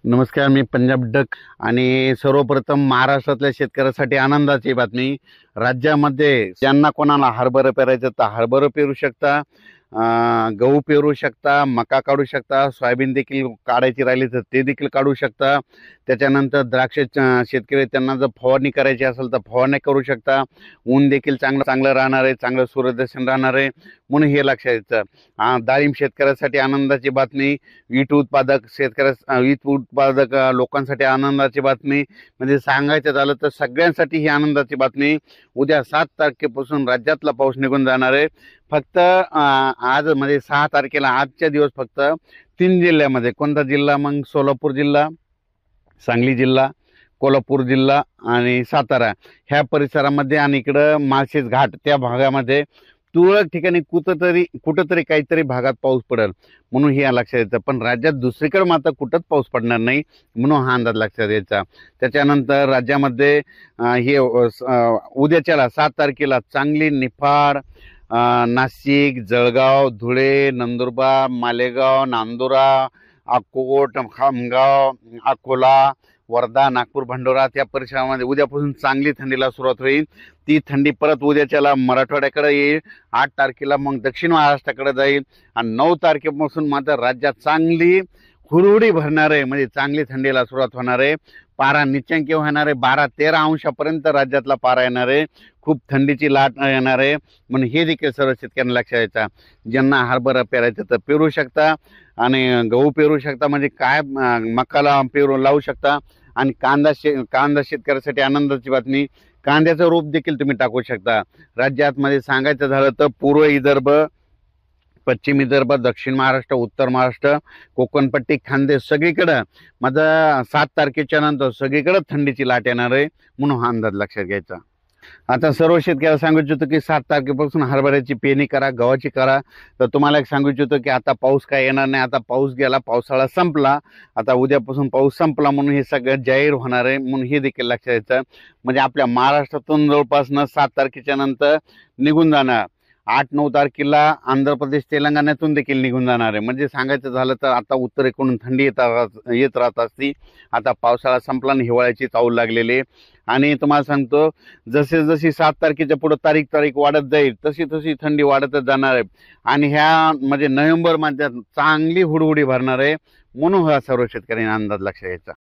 नमस्कार, मी पंजाब डक आणि सर्वप्रथम महाराष्ट्रातल्या शेतकऱ्यासाठी आनंदाची बातमी. राज्यामध्ये ज्यांना कोणाला हरभरा पेरायचं तर हरभरा पेरू शकता, गहू पेरू शकता, मका काढू शकता, सोयाबीन देखील काढायची राहिली तर ते देखील काढू शकता. त्याच्यानंतर द्राक्ष शेतकरी त्यांना जर फवारणी करायची असेल तर फवारणी करू शकता. ऊन देखील चांगलं राहणार आहे, चांगलं सूर्यदर्शन राहणार आहे, म्हणून हे लक्षात घ्यायचं. डाळिंब शेतकऱ्यासाठी आनंदाची बातमी, वीट उत्पादक लोकांसाठी आनंदाची बातमी. म्हणजे सांगायचं झालं तर सगळ्यांसाठी ही आनंदाची बातमी. उद्या 7 तारखेपासून राज्यातला पाऊस निघून जाणार आहे. फक्त आज म्हणजे 6 तारखेला आजच्या दिवस फक्त 3 जिल्ह्यामध्ये. कोणता जिल्हा मग? सोलापूर जिल्हा, सांगली जिल्हा, कोल्हापूर जिल्हा आणि सातारा ह्या परिसरामध्ये आणि इकडं माळशेज घाट त्या भागामध्ये तुरळक ठिकाणी कुठंतरी काहीतरी भागात पाऊस पडेल, म्हणून हे लक्षात यायचं. पण राज्यात दुसरीकडे मात्र कुठंच पाऊस पडणार नाही, म्हणून हा अंदाज लक्षात यायचा. त्याच्यानंतर राज्यामध्ये हे उद्याच्याला 7 तारखेला चांगली, निफाड, नाशिक, जळगाव, धुळे, नंदुरबार, मालेगाव, नांदुरा, अकोट, खामगाव, अकोला, वर्धा, नागपूर, भंडोरा त्या परिसरामध्ये उद्यापासून चांगली थंडीला सुरुवात होईल. ती थंडी परत उद्याच्याला मराठवाड्याकडे येईल. 8 तारखेला मग दक्षिण महाराष्ट्राकडे जाईल आणि 9 तारखेपासून मात्र राज्यात चांगली हुरहुडी भरणार आहे, म्हणजे चांगली थंडीला सुरुवात होणार आहे. पारा निच्चंकी होणार आहे, 12-13 अंशापर्यंत राज्यातला पारा येणार आहे. खूप थंडीची लाट येणार आहे, म्हणून हे देखील सर्व शेतकऱ्यांना लक्षात यायचं. ज्यांना हरभरा पेरायचं तर पेरू शकता आणि गहू पेरू शकता, म्हणजे काय मकाला पेरू लावू शकता. आणि कांदा शेतकऱ्यासाठी आनंदाची बातमी, कांद्याचं रोप देखील तुम्ही टाकू शकता. राज्यात मध्ये सांगायचं झालं तर पूर्व विदर्भ, पश्चिम विदर्भ, दक्षिण महाराष्ट्र, उत्तर महाराष्ट्र, कोकणपट्टी, खानदेश सगळीकडं माझा 7 तारखेच्या नंतर सगळीकडे थंडीची लाट येणार आहे, म्हणून हा अंदाज लक्षात घ्यायचा. आता सर्व शेतकऱ्याला सांगू इच्छितो की 7 तारखेपासून हरभऱ्याची पेरणी करा, गव्हाची करा. तर तुम्हाला एक सांगू इच्छितो की आता पाऊस काय येणार नाही, आता पाऊस गेला, पावसाळा संपला, आता उद्यापासून पाऊस संपला, म्हणून हे सगळं जाहीर होणार आहे, म्हणून हे देखील लक्षात यायचं. म्हणजे आपल्या महाराष्ट्रातून जवळपास 7 तारखेच्या नंतर निघून जाणार. 8-9 तारखेला आंध्र प्रदेश, तेलंगणातून देखील निघून जाणार आहे. म्हणजे सांगायचं झालं तर आता उत्तरेकडून थंडी येत राहत असती. आता पावसाळा संपला आणि हिवाळ्याची चाहूल लागलेली. आणि तुम्हाला सांगतो, जशी 7 तारखेच्या पुढे तारीख वाढत जाईल तशी थंडी वाढतच जाणार आहे. आणि ह्या म्हणजे नोव्हेंबर मध्ये चांगली हुडहुडी भरणार आहे, म्हणून हा सर्व शेतकऱ्यांनी अंदाज लक्षात घ्यायचा.